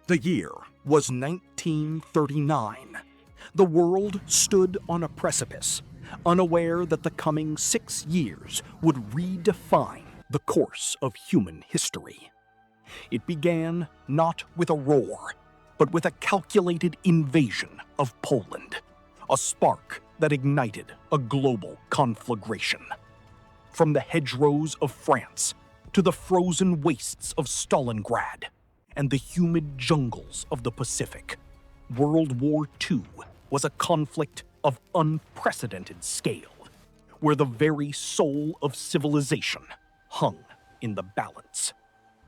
The year was 1939. The world stood on a precipice, unaware that the coming 6 years would redefine the course of human history. It began not with a roar, but with a calculated invasion of Poland, a spark that ignited a global conflagration. From the hedgerows of France to the frozen wastes of Stalingrad and the humid jungles of the Pacific, World War II was a conflict of unprecedented scale, where the very soul of civilization hung in the balance.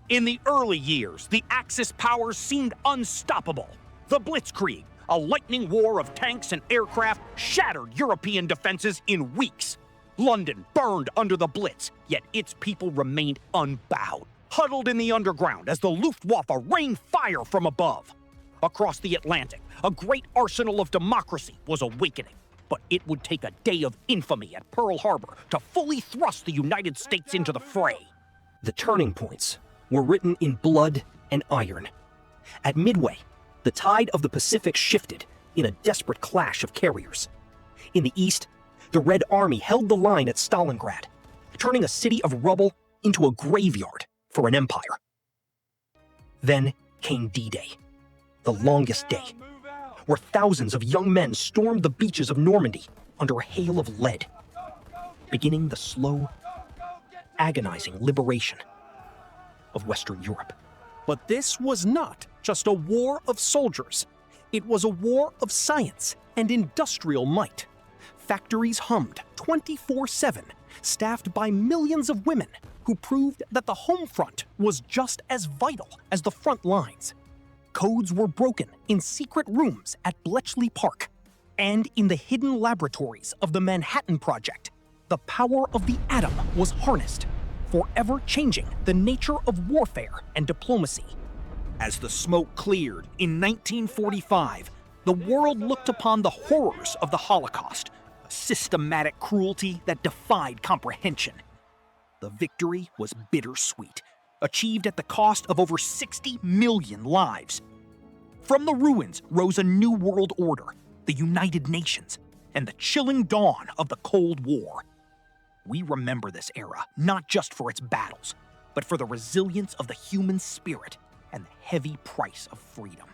In the early years, the Axis powers seemed unstoppable. The Blitzkrieg, a lightning war of tanks and aircraft, shattered European defenses in weeks. London burned under the Blitz, yet its people remained unbowed, huddled in the underground as the Luftwaffe rained fire from above. Across the Atlantic, a great arsenal of democracy was awakening, but it would take a day of infamy at Pearl Harbor to fully thrust the United States into the fray. The turning points were written in blood and iron. At Midway, the tide of the Pacific shifted in a desperate clash of carriers. In the east, the Red Army held the line at Stalingrad, turning a city of rubble into a graveyard for an empire. Then came D-Day, the longest day, where thousands of young men stormed the beaches of Normandy under a hail of lead, beginning the slow, agonizing liberation of Western Europe. But this was not just a war of soldiers. It was a war of science and industrial might. Factories hummed 24/7, staffed by millions of women who proved that the home front was just as vital as the front lines. Codes were broken in secret rooms at Bletchley Park and in the hidden laboratories of the Manhattan Project. The power of the atom was harnessed, forever changing the nature of warfare and diplomacy. As the smoke cleared in 1945, the world looked upon the horrors of the Holocaust, a systematic cruelty that defied comprehension. The victory was bittersweet, achieved at the cost of over 60 million lives. From the ruins rose a new world order, the United Nations, and the chilling dawn of the Cold War. We remember this era not just for its battles, but for the resilience of the human spirit and the heavy price of freedom.